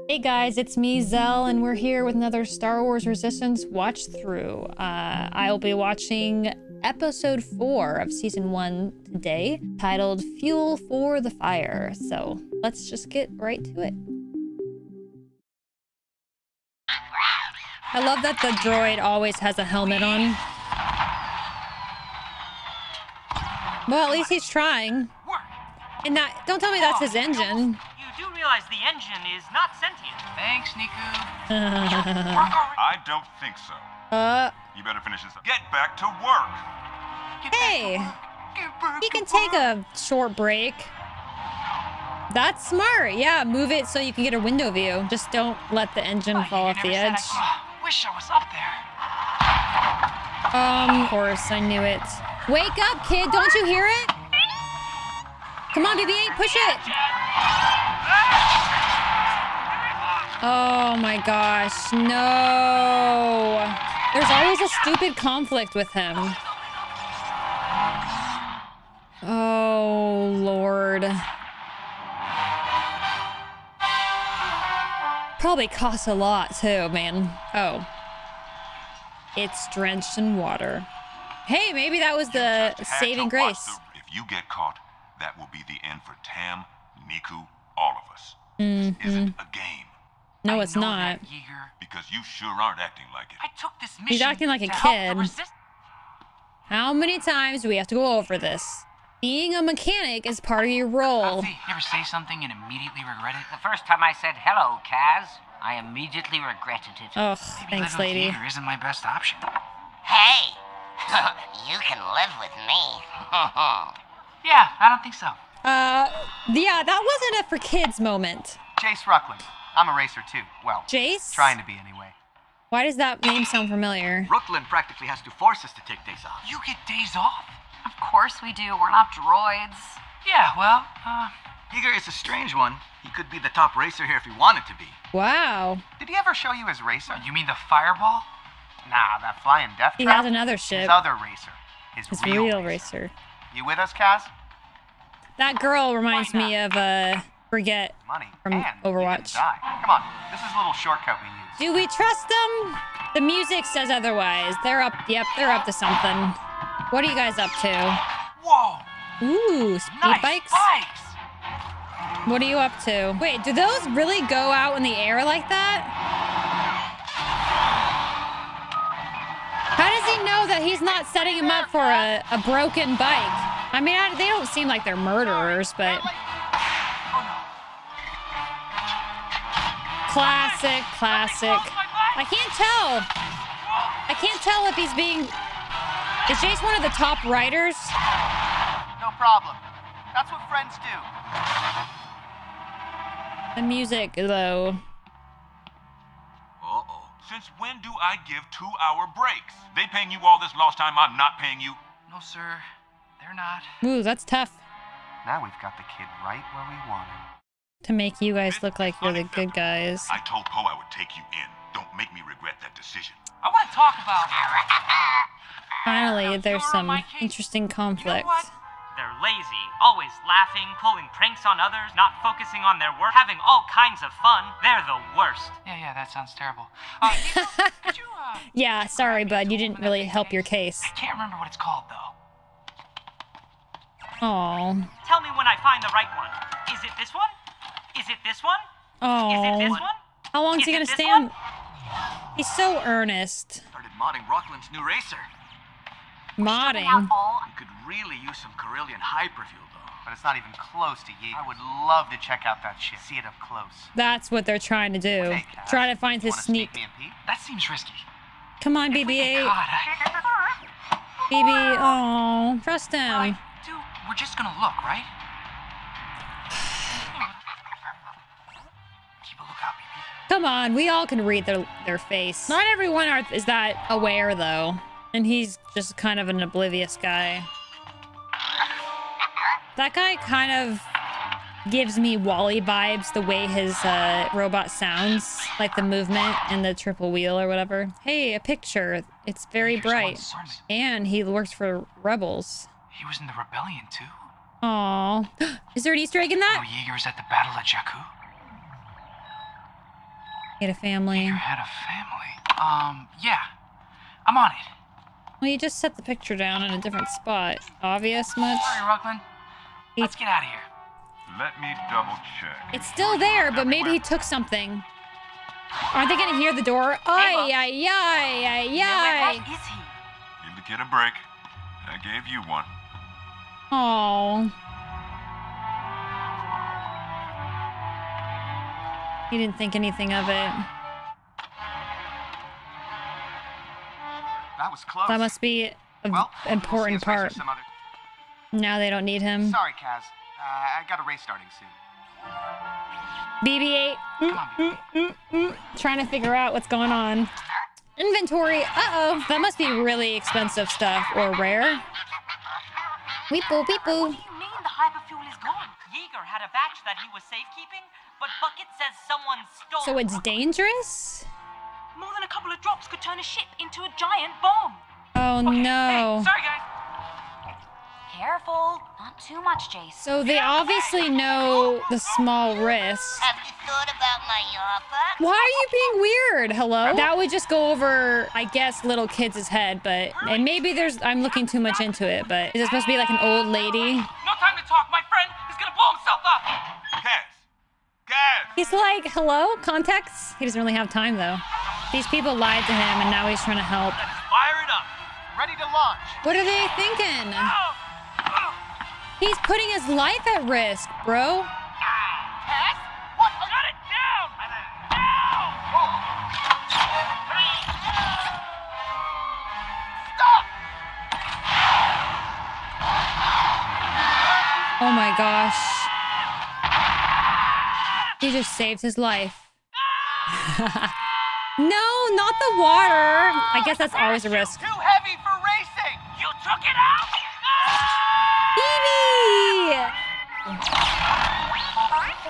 Hey guys, it's me, Zell, and we're here with another Star Wars Resistance watch through. I'll be watching episode 4 of season 1 today, titled Fuel for the Fire. So let's just get right to it. I love that the droid always has a helmet on. Well, at least he's trying. And that, don't tell me that's his engine. You do realize the engine is not sentient. Thanks, Niku. I don't think so. You better finish this up. Get back to work. Hey, he can take a short break. That's smart. Yeah, move it so you can get a window view. Just don't let the engine fall off the edge. Wish I was up there. Of course, I knew it. Wake up, kid. Don't you hear it? Come on, BB-8, push it. Oh my gosh, no. There's always a stupid conflict with him. Oh, Lord. Probably costs a lot too, man. Oh. It's drenched in water. Hey, maybe that was the saving grace. If you get caught, that will be the end for Tam, Niku, all of us. Mm-hmm. This isn't a game. No, it's not. Because you sure aren't acting like it. I took this mission. He's acting like a kid. How many times do we have to go over this? Being a mechanic is part of your role. You ever say something and immediately regret it? The first time I said hello, Kaz, I immediately regretted it. Oh, thanks, lady. Here isn't my best option. Hey, you can live with me. Yeah, I don't think so. Yeah, that wasn't a for kids moment. Jace Ruckland. I'm a racer too. Well, Jace? trying to be anyway. Why does that name sound familiar? Ruckland practically has to force us to take days off. You get days off? Of course we do. We're not droids. Yeah, well, Yeager is a strange one. He could be the top racer here if he wanted to be. Wow. Did he ever show you his racer? you mean the fireball? Nah, that flying death He trap? has another ship. His other racer. His His real real racer. racer. You with us, Kaz? That girl reminds me of, Forget Money. from and Overwatch. You can die. Come on, this is a little shortcut we use. Do we trust them? The music says otherwise. They're up, yep, they're up to something. What are you guys up to? Whoa! Ooh, speed Nice bikes? bikes! What are you up to? Wait, do those really go out in the air like that? How does he know that he's not setting him up for a broken bike? I mean, they don't seem like they're murderers, but... Classic, classic. I can't tell. I can't tell if he's being... Is Jace one of the top riders? No problem. That's what friends do. The music, though. Uh-oh. Since when do I give 2-hour breaks? They paying you all this lost time, I'm not paying you. No, sir. They're not. Ooh, that's tough. Now we've got the kid right where we want him. To make you guys look like you're the good guys. I told Poe I would take you in. Don't make me regret that decision. I want to talk about... Finally, there's some interesting conflict. You know what? They're lazy, always laughing, pulling pranks on others, not focusing on their work, having all kinds of fun. They're the worst. Yeah, that sounds terrible. Could you, Yeah, sorry, bud. You didn't really help your case. I can't remember what it's called, though. Oh. Tell me when I find the right one. Is it this one? Is it this one? Is it this Oh. one? How long is he it gonna this stand? one? He's so earnest. Started modding Rockland's new racer. Modding. You could really use some Corellian hyperfuel, though. But it's not even close to Yeager. I would love to check out that ship. See it up close. That's what they're trying to do. Hey, Kaz, Try to find you his wanna sneak. me a peek? That seems risky. Come on, BB-8. BB, oh, trust him. Dude, we're just gonna look, right? Keep a lookout, BB. Come on, we all can read their face. Not everyone is that aware, though. And he's just kind of an oblivious guy. That guy kind of gives me Wall-E vibes, the way his robot sounds. Like the movement and the triple wheel or whatever. Hey, a picture. It's very bright. And he works for Rebels. He was in the rebellion, too? Aw. Is there an Easter egg in that? Oh, Yeager was at the Battle of Jakku? He had a family. Yeager had a family. Yeah. I'm on it. Well, you just set the picture down in a different spot. Obvious much? Sorry, Ruckman. Let's get out of here. Let me double check. It's still there, but maybe he took something. Aren't they gonna hear the door? Ay, ay, ay, ay, ay. Where is he? Give the kid a break. I gave you one. Oh. He didn't think anything of it. That was close. That must be an important part. Now they don't need him. Sorry, Kaz. I got a race starting soon. BB-8. Trying to figure out what's going on. Inventory. Uh-oh. That must be really expensive stuff or rare. Weep-boo, weep-boo. What do you mean the hyperfuel is gone? Yeager had a batch that he was safekeeping, but Bucket says someone stole So it's dangerous? More than a couple of drops could turn a ship into a giant bomb. Oh, no. Hey, sorry, guys. Careful. Not too much, Jace. So they obviously know the small risks. Have you thought about my offer? Why are you being weird? Hello? That would just go over, I guess, little kids' head, but... And maybe I'm looking too much into it, but... Is it supposed to be like an old lady? No time to talk. My friend is gonna blow himself up. Kaz! He's like, hello? Context? He doesn't really have time, though. These people lied to him, and now he's trying to help. Fire it up. Ready to launch. What are they thinking? He's putting his life at risk, bro. Tess? What? Shut it down! Now! Stop! Oh my gosh. He just saved his life. No, not the water. I guess that's always a risk. Too heavy for racing. You took it out! BB!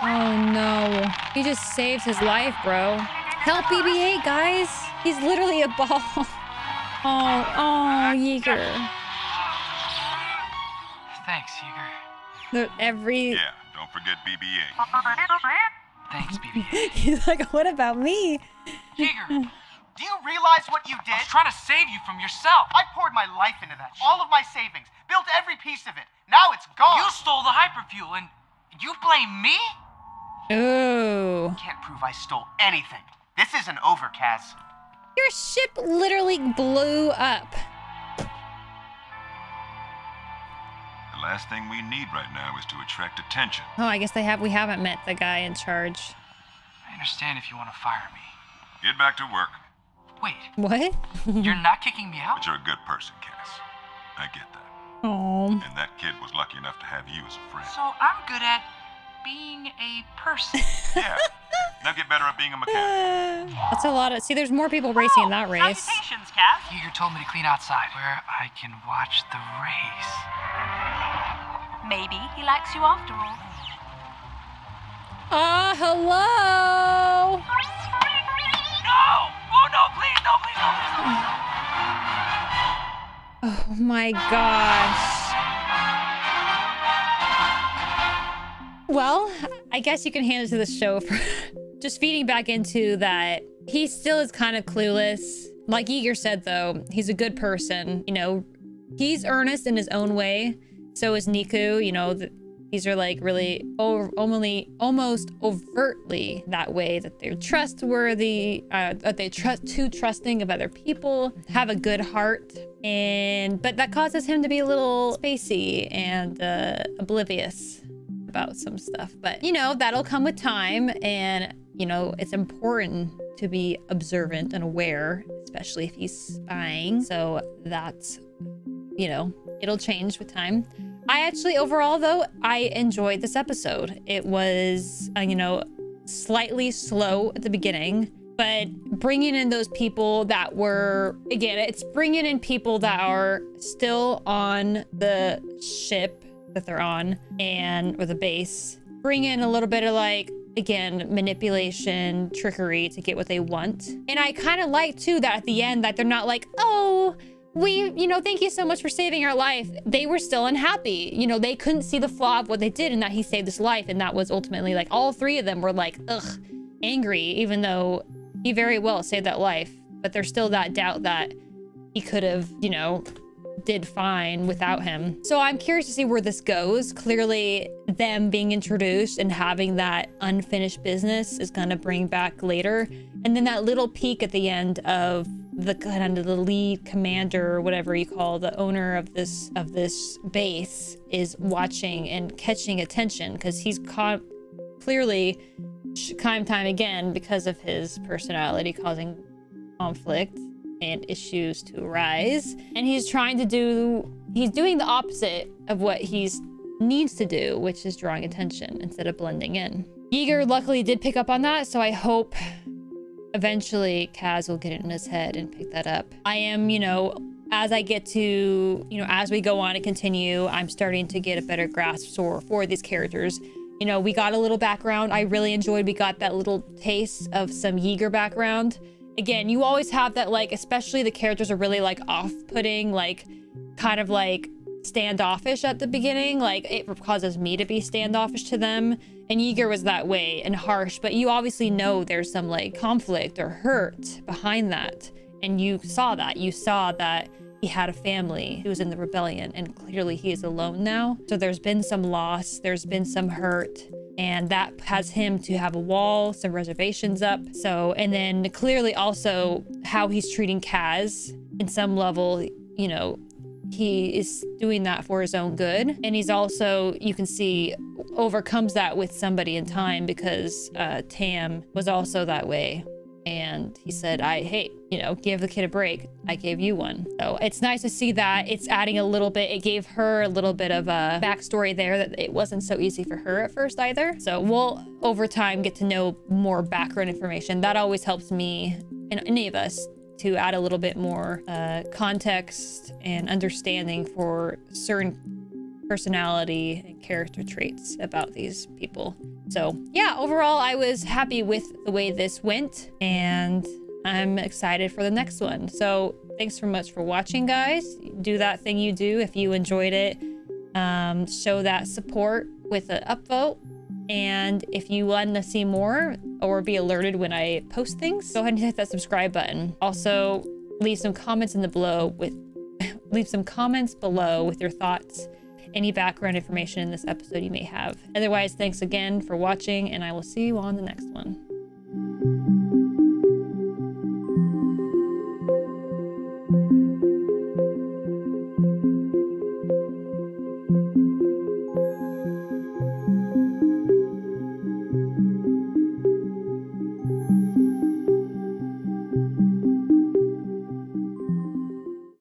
Oh no. He just saved his life, bro. Help BB-8, guys. He's literally a ball. Oh, Yeager. Thanks, Yeager. Yeah, don't forget BB-8. Thanks, BB-8. He's like, what about me? Yeager, do you realize what you did? I was trying to save you from yourself. I poured my life into that. All of my savings. Built every piece of it. Now it's gone. You stole the hyperfuel and you blame me? Ooh. Can't prove I stole anything. This isn't over, Kaz. Your ship literally blew up. The last thing we need right now is to attract attention. Oh, I guess we haven't met the guy in charge. I understand if you want to fire me. Get back to work. Wait, What? you're not kicking me out? But you're a good person, Cass. I get that. Oh. And that kid was lucky enough to have you as a friend. So I'm good at being a person. Yeah. Now get better at being a mechanic. That's a lot of... See, there's more people racing in that race. Salutations, Cass. Yeager told me to clean outside where I can watch the race. Maybe he likes you after all. Hello! No! Oh, no, please, no, please, no, please. Oh my gosh. Well, I guess you can hand it to the show for just feeding back into that. He still is kind of clueless. Like Yeager said, though, he's a good person. You know, he's earnest in his own way. So is Niku. You know, these are like really almost overtly that way, that they're trustworthy, that they're too trusting of other people, have a good heart, but that causes him to be a little spacey and oblivious about some stuff. But you know, that'll come with time, and you know, it's important to be observant and aware, especially if he's spying. So that's, you know, it'll change with time. I actually, overall though, I enjoyed this episode. It was, you know, slightly slow at the beginning, but bringing in those people that were, again, it's bringing in people that are still on the ship that they're on, or the base. Bring in a little bit of like, again, manipulation, trickery to get what they want. And I kind of like too that at the end that they're not like, oh, thank you so much for saving our life. They were still unhappy. You know, they couldn't see the flaw of what they did and that he saved his life. And that was ultimately like, all three of them were like, ugh, angry, even though he very well saved that life. But there's still that doubt that he could have, you know, did fine without him. So I'm curious to see where this goes. Clearly, them being introduced and having that unfinished business is going to bring back later. And then that little peek at the end of the kind of the lead commander, or whatever you call the owner of this base, is watching and catching attention because he's caught clearly time again because of his personality causing conflict and issues to arise. And he's doing the opposite of what he needs to do, which is drawing attention instead of blending in. Yeager luckily did pick up on that, so I hope eventually Kaz will get it in his head and pick that up. I am, you know, as I get to, you know, as we go on and continue, I'm starting to get a better grasp for these characters. You know, we got a little background. I really enjoyed, we got that little taste of some Yeager background. Again, you always have that, like, especially the characters are really like off-putting, like kind of like standoffish at the beginning. Like it causes me to be standoffish to them. And Yeager was that way and harsh, but you obviously know there's some like conflict or hurt behind that. And you saw that he had a family who was in the rebellion and clearly he is alone now. So there's been some loss, there's been some hurt. And that has him to have a wall, some reservations up. So, and then clearly also how he's treating Kaz in some level, you know, he is doing that for his own good. And he's also, you can see, overcomes that with somebody in time because Tam was also that way. And he said, hey, you know, give the kid a break. I gave you one. So it's nice to see that. It's adding a little bit. It gave her a little bit of a backstory there that it wasn't so easy for her at first either. So we'll, over time, get to know more background information. That always helps me and any of us to add a little bit more context and understanding for certain personality and character traits about these people. So yeah, overall, I was happy with the way this went and I'm excited for the next one. So thanks so much for watching, guys. Do that thing you do if you enjoyed it. Show that support with an upvote. And if you want to see more or be alerted when I post things, go ahead and hit that subscribe button. Also, leave some comments below with your thoughts, any background information in this episode you may have. Otherwise, thanks again for watching, and I will see you on the next one.